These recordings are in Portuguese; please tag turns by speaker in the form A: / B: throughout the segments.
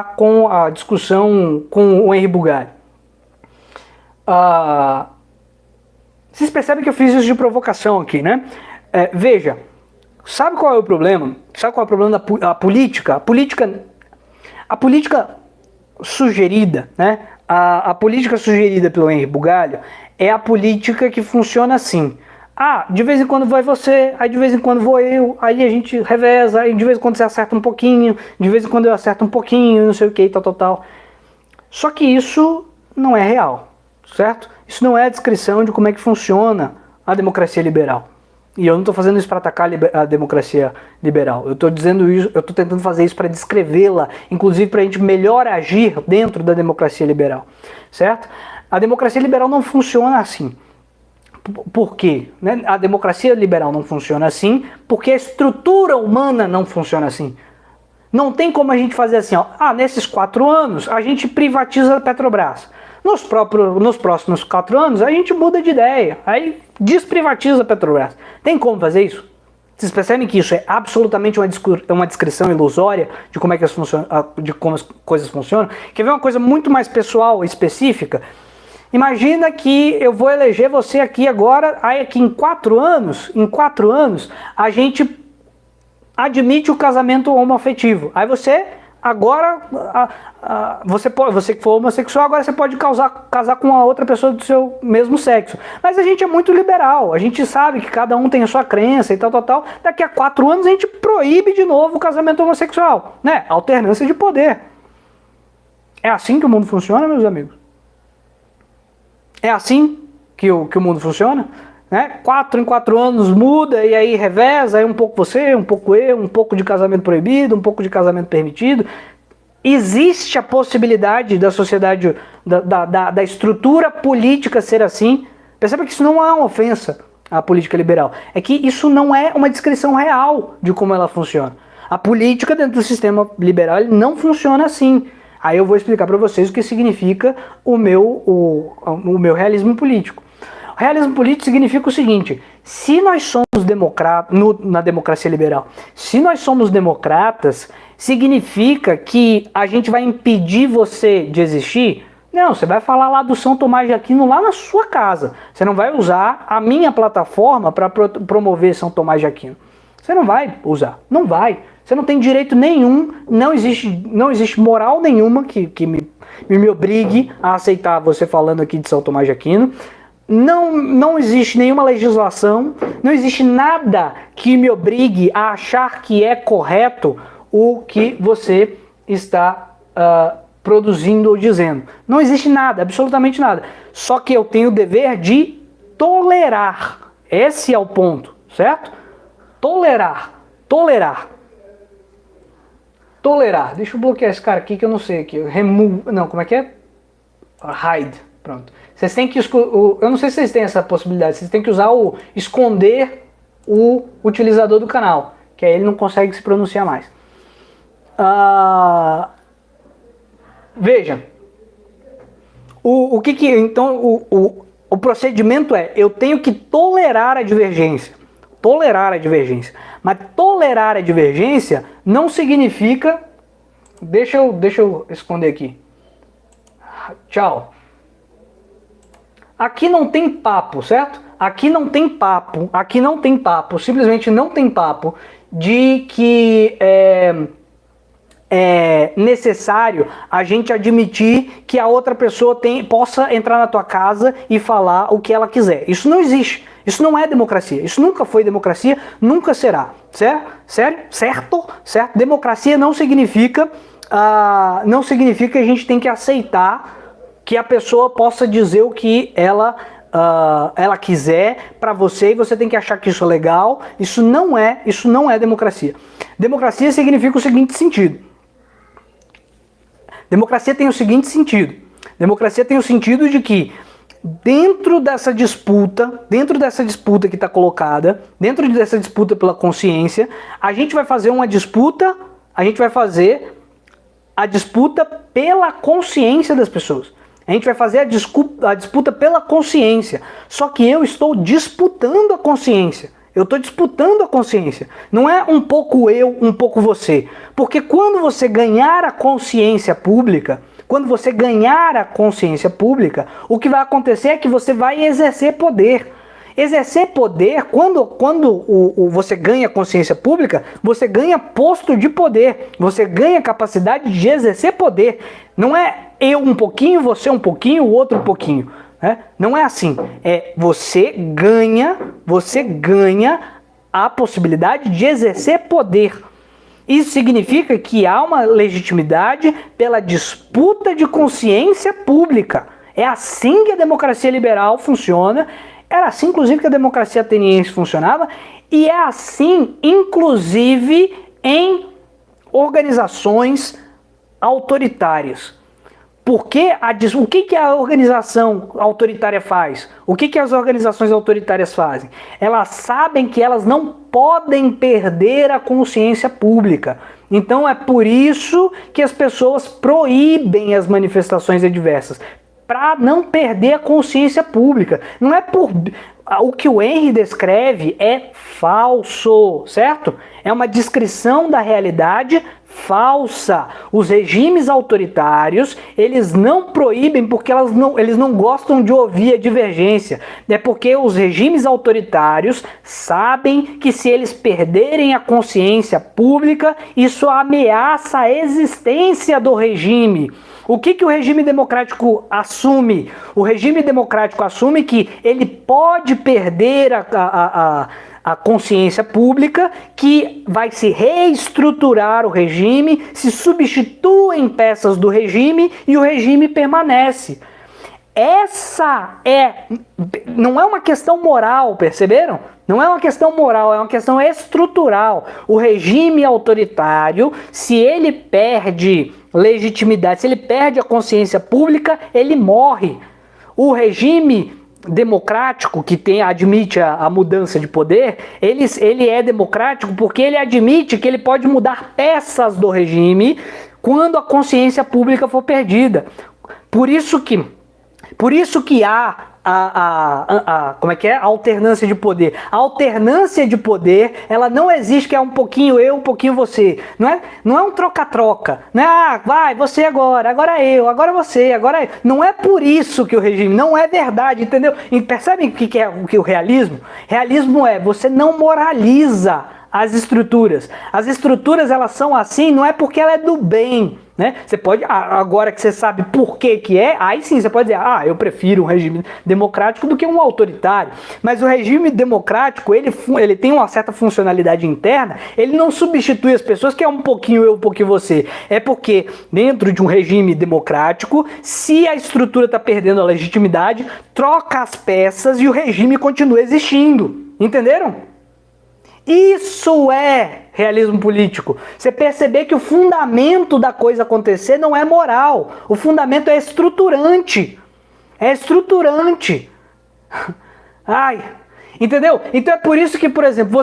A: com a discussão com o Henri Bugalho. Vocês percebem que eu fiz isso de provocação aqui, né? Veja, sabe qual é o problema? Sabe qual é o problema da política? A política sugerida, né? A política sugerida pelo Henri Bugalho é a política que funciona assim. De vez em quando vai você, aí de vez em quando vou eu, aí a gente reveza, aí de vez em quando você acerta um pouquinho, de vez em quando eu acerto um pouquinho, não sei o que, tal. Só que isso não é real, certo? Isso não é a descrição de como é que funciona a democracia liberal. E eu não estou fazendo isso para atacar a democracia liberal. Eu estou dizendo isso, eu estou tentando fazer isso para descrevê-la, inclusive para a gente melhor agir dentro da democracia liberal, certo? A democracia liberal não funciona assim. Por quê? A democracia liberal não funciona assim porque a estrutura humana não funciona assim. Não tem como a gente fazer assim, nesses 4 anos a gente privatiza a Petrobras. Nos próximos 4 anos a gente muda de ideia, aí desprivatiza a Petrobras. Tem como fazer isso? Vocês percebem que isso é absolutamente uma descrição ilusória de como é que de como as coisas funcionam? Quer ver uma coisa muito mais pessoal, específica? Imagina que eu vou eleger você aqui agora, aí aqui em 4 anos, a gente admite o casamento homoafetivo. Aí você, agora, você que for homossexual, agora você pode casar com uma outra pessoa do seu mesmo sexo. Mas a gente é muito liberal, a gente sabe que cada um tem a sua crença e tal. Daqui a 4 anos a gente proíbe de novo o casamento homossexual, né? Alternância de poder. É assim que o mundo funciona, meus amigos? É assim que o mundo funciona? Né? 4 em 4 anos muda e aí reveza, aí um pouco você, um pouco eu, um pouco de casamento proibido, um pouco de casamento permitido. Existe a possibilidade da sociedade, da estrutura política ser assim. Perceba que isso não é uma ofensa à política liberal. É que isso não é uma descrição real de como ela funciona. A política dentro do sistema liberal não funciona assim. Aí eu vou explicar para vocês o que significa o meu realismo político. O realismo político significa o seguinte: se nós somos democratas, na democracia liberal, se nós somos democratas, significa que a gente vai impedir você de existir? Não, você vai falar lá do São Tomás de Aquino lá na sua casa. Você não vai usar a minha plataforma para promover São Tomás de Aquino. Você não vai usar, não vai. Você não tem direito nenhum, não existe moral nenhuma que me obrigue a aceitar você falando aqui de São Tomás de Aquino. Não existe nenhuma legislação, não existe nada que me obrigue a achar que é correto o que você está produzindo ou dizendo. Não existe nada, absolutamente nada. Só que eu tenho o dever de tolerar. Esse é o ponto, certo? Tolerar. Deixa eu bloquear esse cara aqui que eu não sei aqui. Como é que é? Hide. Pronto. Vocês têm que eu não sei se vocês têm essa possibilidade. Vocês têm que usar o esconder o utilizador do canal, que aí ele não consegue se pronunciar mais. Veja. Então o procedimento eu tenho que tolerar a divergência. Mas tolerar a divergência não significa... Deixa eu esconder aqui. Tchau. Aqui não tem papo, certo? Aqui não tem papo, simplesmente não tem papo de que é necessário a gente admitir que a outra pessoa possa entrar na tua casa e falar o que ela quiser. Isso não existe. Isso não é democracia. Isso nunca foi democracia, nunca será. Certo? Democracia não significa que a gente tem que aceitar que a pessoa possa dizer o que ela quiser para você e você tem que achar que isso é legal. Isso não é democracia. Democracia significa o seguinte sentido. Democracia tem o sentido de que dentro dessa disputa que está colocada, dentro dessa disputa pela consciência, a gente vai fazer a disputa pela consciência das pessoas. A gente vai fazer a disputa pela consciência. Só que eu estou disputando a consciência. Eu estou disputando a consciência. Não é um pouco eu, um pouco você. Porque quando você ganhar a consciência pública, o que vai acontecer é que você vai exercer poder. Exercer poder, quando você ganha consciência pública, você ganha posto de poder. Você ganha capacidade de exercer poder. Não é eu um pouquinho, você um pouquinho, o outro um pouquinho. Não é assim. Você ganha a possibilidade de exercer poder. Isso significa que há uma legitimidade pela disputa de consciência pública. É assim que a democracia liberal funciona. Era assim, inclusive, que a democracia ateniense funcionava. E é assim, inclusive, em organizações autoritárias. Porque o que a organização autoritária faz? O que as organizações autoritárias fazem? Elas sabem que elas não podem perder a consciência pública. Então é por isso que as pessoas proíbem as manifestações adversas, para não perder a consciência pública. Não é por... O que o Henry descreve é falso, certo? É uma descrição da realidade falsa. Os regimes autoritários, eles não proíbem porque eles não gostam de ouvir a divergência. É porque os regimes autoritários sabem que se eles perderem a consciência pública, isso ameaça a existência do regime. O que o regime democrático assume? O regime democrático assume que ele pode perder a consciência pública, que vai se reestruturar o regime, se substituem peças do regime e o regime permanece. Não é uma questão moral, perceberam? Não é uma questão moral, é uma questão estrutural. O regime autoritário, se ele perde legitimidade, se ele perde a consciência pública, ele morre. O regime democrático que admite a mudança de poder, ele é democrático porque ele admite que ele pode mudar peças do regime quando a consciência pública for perdida. Por isso que há a alternância de poder. A alternância de poder, ela não existe que é um pouquinho eu, um pouquinho você. Não é um troca-troca. Não é, vai, você agora eu, agora você, agora eu. Não é por isso que o regime, não é verdade, entendeu? E percebem o que é o realismo? Realismo é, você não moraliza as estruturas. As estruturas, elas são assim, não é porque ela é do bem, né? Você pode, agora que você sabe por que é, aí sim você pode dizer, eu prefiro um regime democrático do que um autoritário. Mas o regime democrático, ele tem uma certa funcionalidade interna, ele não substitui as pessoas, que é um pouquinho eu, um pouquinho você. É porque dentro de um regime democrático, se a estrutura está perdendo a legitimidade, troca as peças e o regime continua existindo. Entenderam? Isso é realismo político. Você perceber que o fundamento da coisa acontecer não é moral. O fundamento é estruturante. É estruturante. Entendeu? Então é por isso que, por exemplo,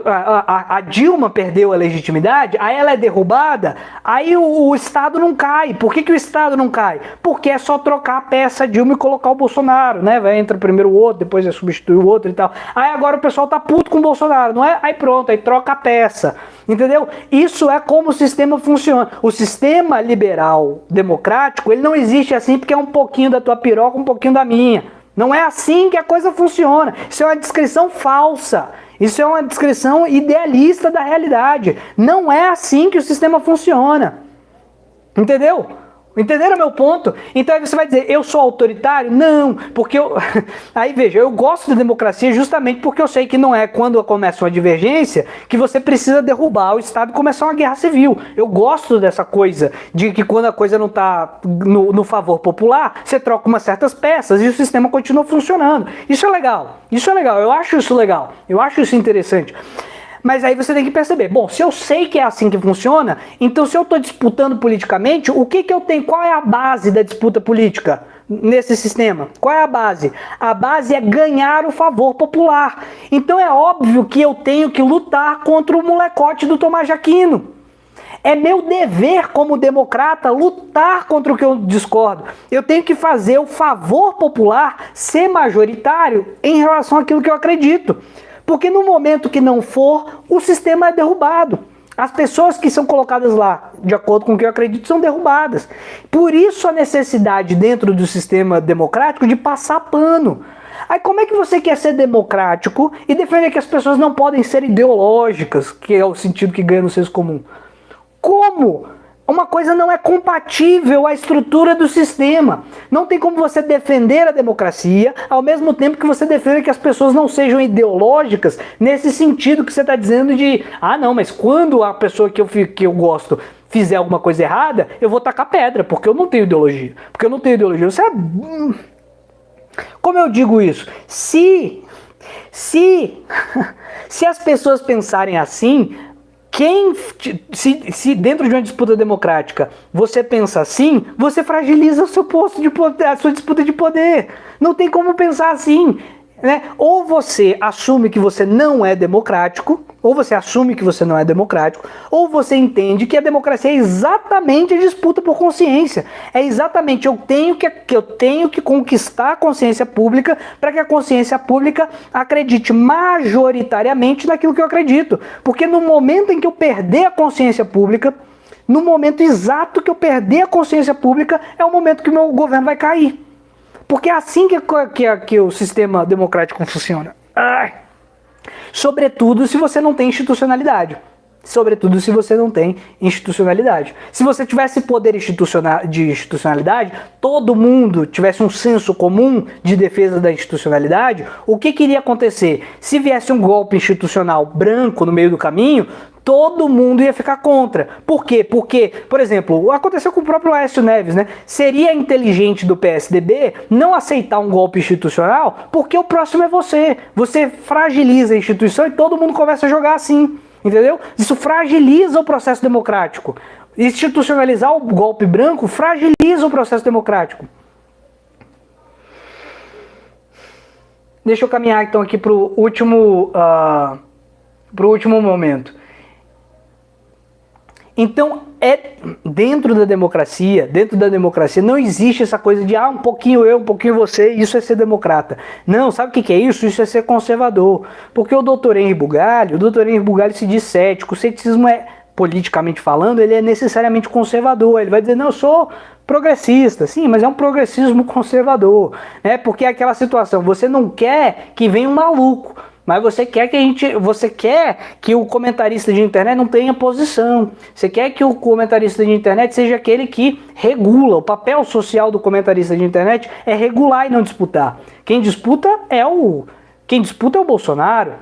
A: a Dilma perdeu a legitimidade, aí ela é derrubada, aí o Estado não cai. Por que o Estado não cai? Porque é só trocar a peça Dilma e colocar o Bolsonaro, né? Entra primeiro o outro, depois substitui o outro e tal. Aí agora o pessoal tá puto com o Bolsonaro, não é? Aí pronto, aí troca a peça. Entendeu? Isso é como o sistema funciona. O sistema liberal democrático, ele não existe assim porque é um pouquinho da tua piroca, um pouquinho da minha. Não é assim que a coisa funciona. Isso é uma descrição falsa. Isso é uma descrição idealista da realidade. Não é assim que o sistema funciona. Entendeu? Entenderam meu ponto? Então aí você vai dizer, eu sou autoritário? Não, porque aí veja, eu gosto da democracia justamente porque eu sei que não é quando começa uma divergência que você precisa derrubar o Estado e começar uma guerra civil. Eu gosto dessa coisa, de que quando a coisa não está no favor popular, você troca umas certas peças e o sistema continua funcionando. Isso é legal, eu acho isso legal, eu acho isso interessante. Mas aí você tem que perceber, bom, se eu sei que é assim que funciona, então se eu estou disputando politicamente, o que eu tenho? Qual é a base da disputa política nesse sistema? Qual é a base? A base é ganhar o favor popular. Então é óbvio que eu tenho que lutar contra o molecote do Tomás de Aquino. É meu dever como democrata lutar contra o que eu discordo. Eu tenho que fazer o favor popular ser majoritário em relação àquilo que eu acredito. Porque no momento que não for, o sistema é derrubado. As pessoas que são colocadas lá, de acordo com o que eu acredito, são derrubadas. Por isso a necessidade dentro do sistema democrático de passar pano. Aí como é que você quer ser democrático e defender que as pessoas não podem ser ideológicas, que é o sentido que ganha no senso comum? Como? Uma coisa não é compatível à estrutura do sistema. Não tem como você defender a democracia ao mesmo tempo que você defende que as pessoas não sejam ideológicas nesse sentido que você está dizendo de não, mas quando a pessoa que eu gosto fizer alguma coisa errada, eu vou tacar pedra, porque eu não tenho ideologia. Porque eu não tenho ideologia. Você Como eu digo isso? Se as pessoas pensarem assim, se dentro de uma disputa democrática você pensa assim, você fragiliza o seu posto de poder, a sua disputa de poder. Não tem como pensar assim, né? Ou você assume que você não é democrático, ou você entende que a democracia é exatamente a disputa por consciência. É exatamente eu tenho que conquistar a consciência pública para que a consciência pública acredite majoritariamente naquilo que eu acredito. Porque no momento em que eu perder a consciência pública, no momento exato que eu perder a consciência pública, é o momento que o meu governo vai cair. Porque é assim que o sistema democrático funciona. Sobretudo se você não tem institucionalidade. Se você tivesse poder de institucionalidade, todo mundo tivesse um senso comum de defesa da institucionalidade, o que iria acontecer? Se viesse um golpe institucional branco no meio do caminho, todo mundo ia ficar contra. Por quê? Porque, por exemplo, aconteceu com o próprio Aécio Neves, né? Seria inteligente do PSDB não aceitar um golpe institucional, porque o próximo é você. Você fragiliza a instituição e todo mundo começa a jogar assim, entendeu? Isso fragiliza o processo democrático. Institucionalizar o golpe branco fragiliza o processo democrático. Deixa eu caminhar então aqui para o último momento. Então, dentro da democracia não existe essa coisa de um pouquinho eu, um pouquinho você, isso é ser democrata. Não, sabe o que é isso? Isso é ser conservador. Porque o doutor Henri Bugalho se diz cético. O ceticismo politicamente falando, ele é necessariamente conservador. Ele vai dizer, não, eu sou progressista, sim, mas é um progressismo conservador, né? Porque é aquela situação, você não quer que venha um maluco, mas você quer que o comentarista de internet não tenha posição. Você quer que o comentarista de internet seja aquele que regula. O papel social do comentarista de internet é regular e não disputar. Quem disputa é o Bolsonaro.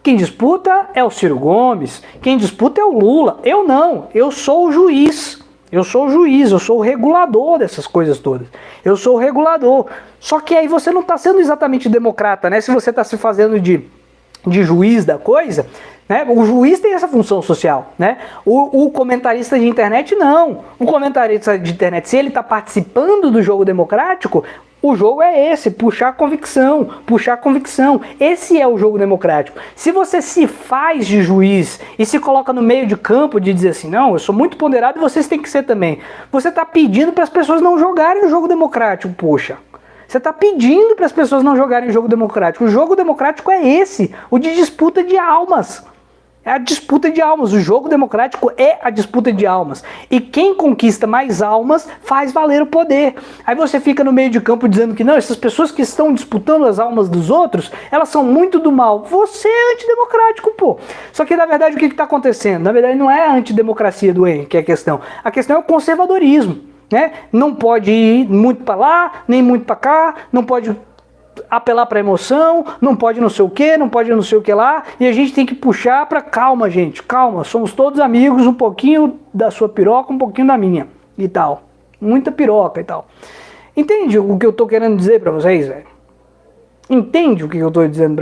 A: Quem disputa é o Ciro Gomes. Quem disputa é o Lula. Eu não. Eu sou o juiz. Eu sou o regulador dessas coisas todas. Eu sou o regulador. Só que aí você não está sendo exatamente democrata, né? Se você está se fazendo de juiz da coisa, né? O juiz tem essa função social, né? O comentarista de internet não. O comentarista de internet, se ele está participando do jogo democrático, o jogo é esse, puxar convicção. Esse é o jogo democrático. Se você se faz de juiz e se coloca no meio de campo de dizer assim, não, eu sou muito ponderado e vocês têm que ser também. Você está pedindo para as pessoas não jogarem o jogo democrático, poxa. Você está pedindo para as pessoas não jogarem o jogo democrático. O jogo democrático é esse, o de disputa de almas. É a disputa de almas. O jogo democrático é a disputa de almas. E quem conquista mais almas faz valer o poder. Aí você fica no meio de campo dizendo que não, essas pessoas que estão disputando as almas dos outros, elas são muito do mal. Você é antidemocrático, pô. Só que na verdade o que está acontecendo? Na verdade não é a antidemocracia do Henry que é a questão. A questão é o conservadorismo. Né? Não pode ir muito para lá, nem muito para cá, não pode apelar para emoção, não pode não sei o que, não pode não sei o que lá, e a gente tem que puxar para calma, gente, calma, somos todos amigos, um pouquinho da sua piroca, um pouquinho da minha, e tal, muita piroca e tal. Entende o que eu tô querendo dizer para vocês, velho? Entende o que eu tô dizendo?